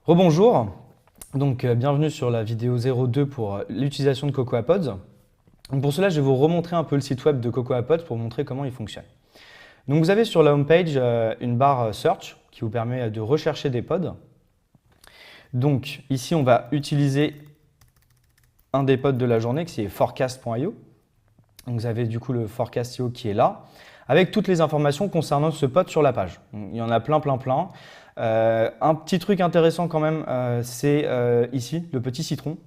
Rebonjour, donc bienvenue sur la vidéo 02 pour l'utilisation de Cocoa Pods. Donc, pour cela, je vais vous remontrer un peu le site web de Cocoa Pods pour vous montrer comment il fonctionne. Donc vous avez sur la home page une barre Search qui vous permet de rechercher des pods. Donc ici, on va utiliser un des pods de la journée qui est forecast.io. Vous avez du coup le forecast.io qui est là, avec toutes les informations concernant ce pod sur la page. Donc, il y en a plein. Un petit truc intéressant quand même, c'est ici, le petit citron.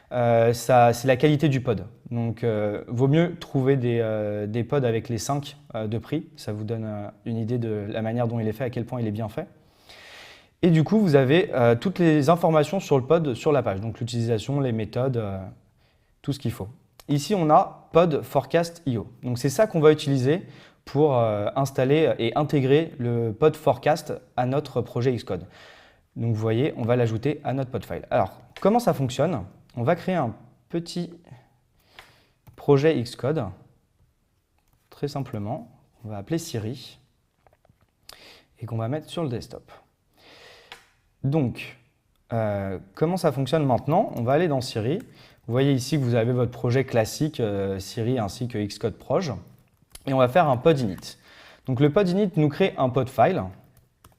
C'est la qualité du pod. Donc, vaut mieux trouver des pods avec les 5 de prix. Ça vous donne une idée de la manière dont il est fait, à quel point il est bien fait. Et du coup, vous avez toutes les informations sur le pod sur la page. Donc, l'utilisation, les méthodes, tout ce qu'il faut. Ici, on a Pod Forecast.io. Donc, c'est ça qu'on va utiliser pour installer et intégrer le pod forecast à notre projet Xcode. Donc vous voyez, on va l'ajouter à notre pod file. Alors, comment ça fonctionne? On va créer un petit projet Xcode, très simplement. On va appeler Siri et qu'on va mettre sur le desktop. Donc, comment ça fonctionne maintenant? On va aller dans Siri. Vous voyez ici que vous avez votre projet classique Siri ainsi que Xcode Proj. Et on va faire un pod init. Donc le pod init nous crée un pod file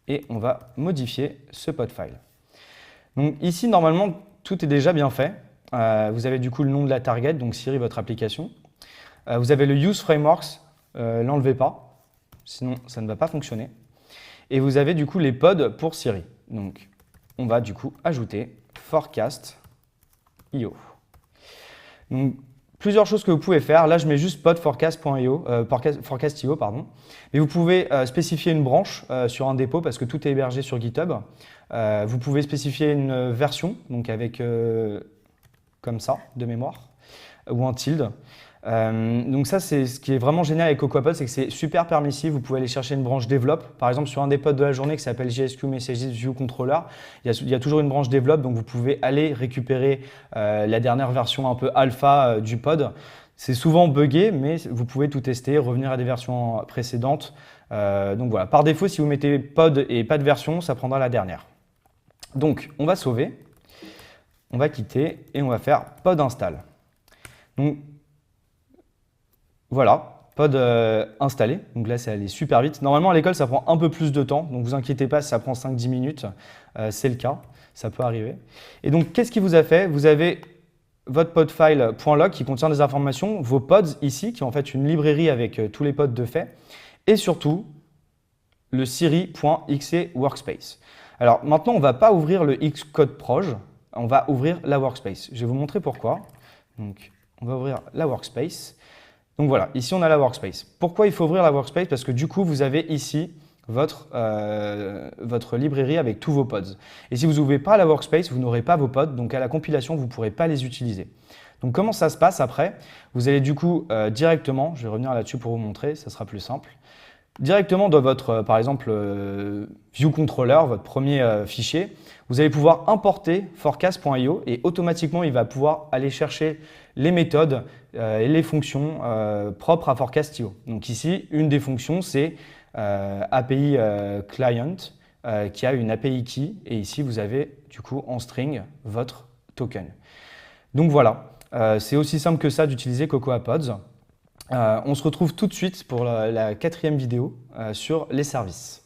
et on va modifier ce pod file. Donc ici, normalement, tout est déjà bien fait. Vous avez du coup le nom de la target, donc Siri, votre application. Vous avez le use frameworks, l'enlevez pas, sinon ça ne va pas fonctionner. Et vous avez du coup les pods pour Siri. Donc on va du coup ajouter forecast.io. Donc, plusieurs choses que vous pouvez faire. Là, je mets juste pod forecast.io, forecast.io, pardon. Mais vous pouvez spécifier une branche sur un dépôt parce que tout est hébergé sur GitHub. Vous pouvez spécifier une version, donc avec comme ça, de mémoire, ou un tilde. Donc ça, c'est ce qui est vraiment génial avec Cocoa Pods, c'est que c'est super permissif. Vous pouvez aller chercher une branche Develop. Par exemple, sur un des pods de la journée qui s'appelle JSQ Messages View Controller, il y a toujours une branche Develop, donc vous pouvez aller récupérer la dernière version un peu alpha du pod. C'est souvent buggé, mais vous pouvez tout tester, revenir à des versions précédentes. Donc voilà, par défaut, si vous mettez pod et pas de version, ça prendra la dernière. Donc, on va sauver, on va quitter et on va faire pod install. Donc, voilà, pod installé. Donc là, ça allait super vite. Normalement, à l'école, ça prend un peu plus de temps. Donc, vous inquiétez pas si ça prend 5-10 minutes. C'est le cas, ça peut arriver. Et donc, qu'est-ce qu'il vous a fait? Vous avez votre podfile.log qui contient des informations, vos pods ici, qui est en fait une librairie avec tous les pods de fait, et surtout, le siri.xe workspace. Alors, maintenant, on ne va pas ouvrir le Xcode Proj, on va ouvrir la workspace. Je vais vous montrer pourquoi. Donc, on va ouvrir la workspace. Donc voilà, ici on a la workspace. Pourquoi il faut ouvrir la workspace? Parce que du coup, vous avez ici votre librairie avec tous vos pods. Et si vous n'ouvrez pas la workspace, vous n'aurez pas vos pods, donc à la compilation, vous ne pourrez pas les utiliser. Donc comment ça se passe après? Vous allez du coup directement, je vais revenir là-dessus pour vous montrer, ça sera plus simple. Directement dans votre, par exemple, View Controller, votre premier fichier, vous allez pouvoir importer forecast.io et automatiquement, il va pouvoir aller chercher les méthodes et les fonctions propres à forecast.io. Donc ici, une des fonctions, c'est API Client qui a une API key et ici, vous avez du coup en string votre token. Donc voilà, c'est aussi simple que ça d'utiliser Cocoa Pods. On se retrouve tout de suite pour la 4e vidéo sur les services.